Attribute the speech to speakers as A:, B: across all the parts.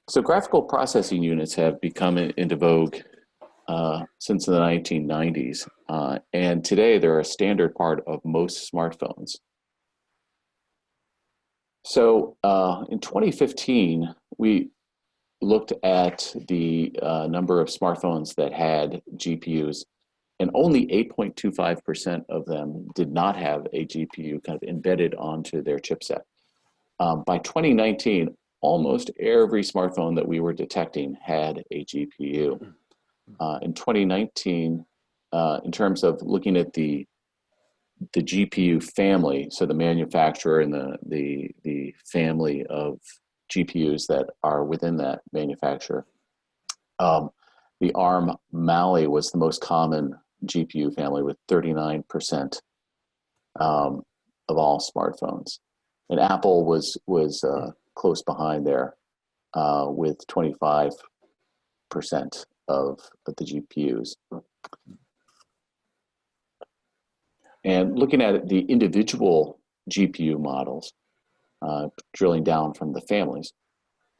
A: So graphical processing units have become into vogue since the 1990s, and today they're a standard part of most smartphones. So in 2015, we looked at the number of smartphones that had GPUs, and only 8.25% of them did not have a GPU kind of embedded onto their chipset. By 2019, almost every smartphone that we were detecting had a GPU. In 2019, in terms of looking at the GPU family, so the manufacturer and the family of GPUs that are within that manufacturer, the ARM Mali was the most common GPU family with 39% of all smartphones. And Apple was close behind there with 25% of the GPUs. And looking at the individual GPU models, drilling down from the families,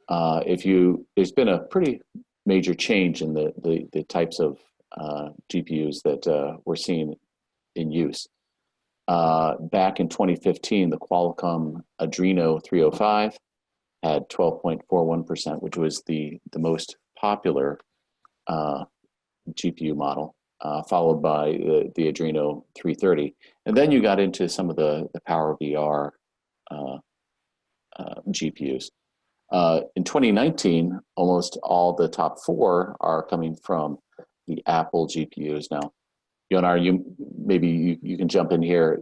A: there's been a pretty major change in the types of GPUs that we're seeing in use. Back in 2015, the Qualcomm Adreno 305 had 12.41%, which was the most popular GPU model, followed by the Adreno 330. And then you got into some of the Power VR GPUs. In 2019, almost all the top four are coming from the Apple GPUs. Now, Jonar, you can jump in here.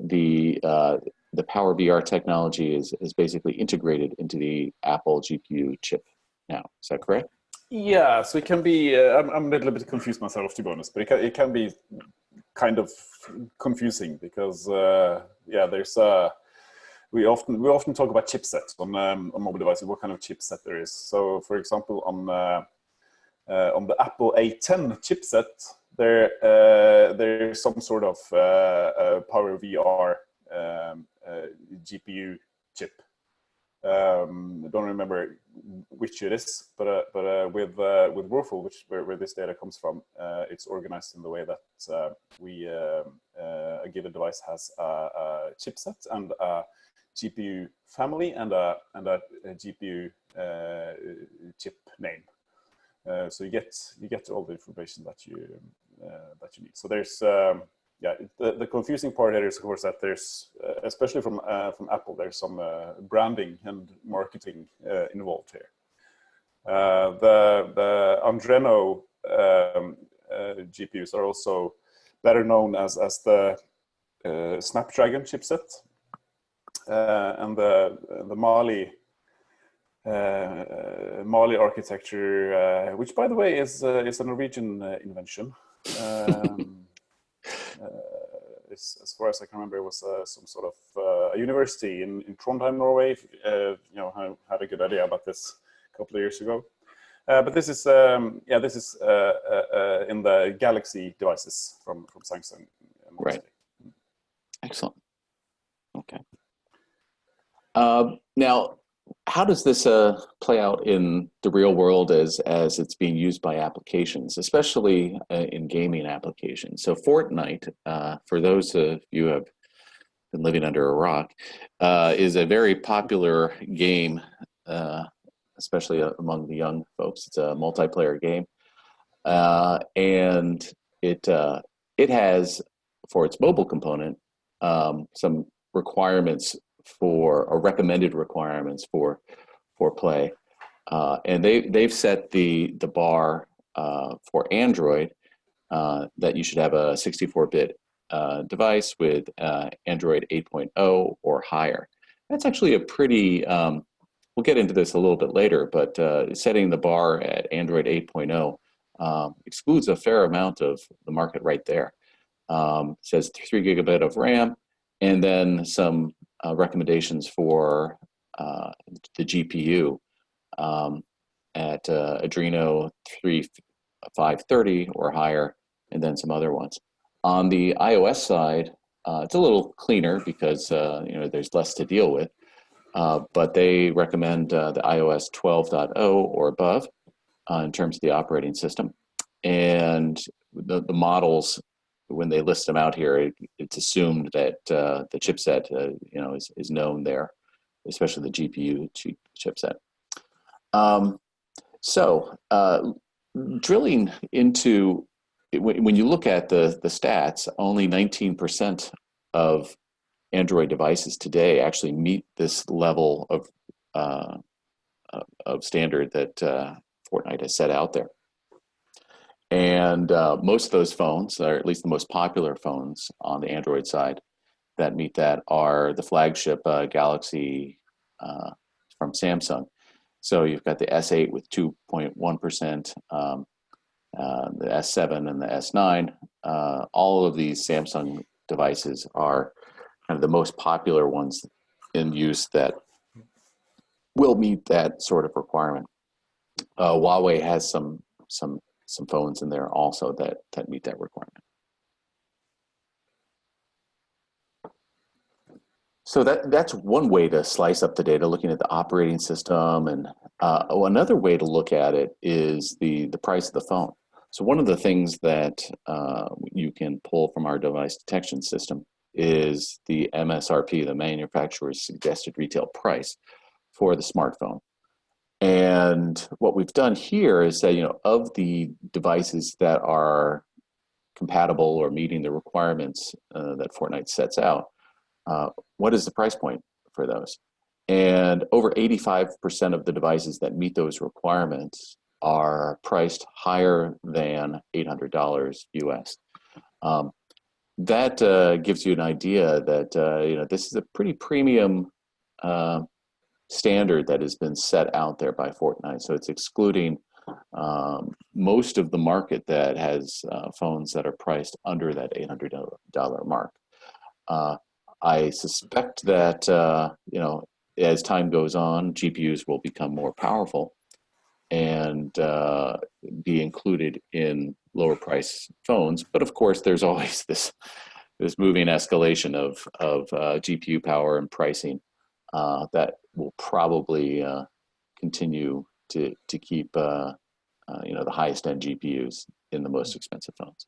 A: The Power VR technology is basically integrated into the Apple GPU chip now. Is that correct?
B: Yeah, so it can be. I'm a little bit confused myself, to be honest, but it can be kind of confusing because there's we often talk about chipsets on mobile devices. What kind of chipset there is? So, for example, on the Apple A10 chipset, there's some sort of Power VR GPU chip. I don't remember which it is, but with Whirlpool, where this data comes from, it's organized in the way that a given device has a chipset and a GPU family and a GPU chip name. So you get all the information that you need. So there's the confusing part here is, of course, that there's especially from Apple, there's some branding and marketing involved here. The Adreno GPUs are also better known as the Snapdragon chipset, and the Mali architecture, which, by the way, is a Norwegian invention. As far as I can remember, it was some sort of a university in Trondheim, Norway. Had a good idea about this a couple of years ago. But this is in the Galaxy devices from Samsung.
A: Right. Excellent. Okay. Now, how does this play out in the real world as it's being used by applications, especially in gaming applications? So Fortnite, for those of you who have been living under a rock, is a very popular game, especially among the young folks. It's a multiplayer game, and it has, for its mobile component, some requirements or recommended requirements for play, and they've set the bar for Android that you should have a 64-bit device with Android 8.0 or higher. That's actually a pretty we'll get into this a little bit later, but setting the bar at Android 8.0 excludes a fair amount of the market right there. It says 3 gigabit of RAM, and then some recommendations for the GPU at Adreno 530 or higher, and then some other ones. On the iOS side, it's a little cleaner because there's less to deal with. but they recommend the iOS 12.0 or above in terms of the operating system. And the models, when they list them out here, it's assumed that the chipset, is known there, especially the GPU chipset. Um, so drilling into when you look at the stats, only 19% of Android devices today actually meet this level uh, of standard that Fortnite has set out there. And most of those phones, or at least the most popular phones on the Android side that meet that, are the flagship Galaxy from Samsung. So you've got the S8 with 2.1%, the S7 and the S9. All of these Samsung devices are kind of the most popular ones in use that will meet that sort of requirement. Huawei has some phones in there also that meet that requirement. So that's one way to slice up the data, looking at the operating system, and another way to look at it is the price of the phone. So one of the things that you can pull from our device detection system is the MSRP, the manufacturer's suggested retail price for the smartphone. And what we've done here is say, of the devices that are compatible or meeting the requirements that Fortnite sets out, what is the price point for those? And over 85% of the devices that meet those requirements are priced higher than $800 US. That gives you an idea that this is a pretty premium standard that has been set out there by Fortnite. So it's excluding most of the market that has phones that are priced under that $800 mark. I suspect that as time goes on, GPUs will become more powerful and be included in lower price phones. But of course, there's always this moving escalation of GPU power and pricing that will probably continue to keep the highest end GPUs in the most expensive phones.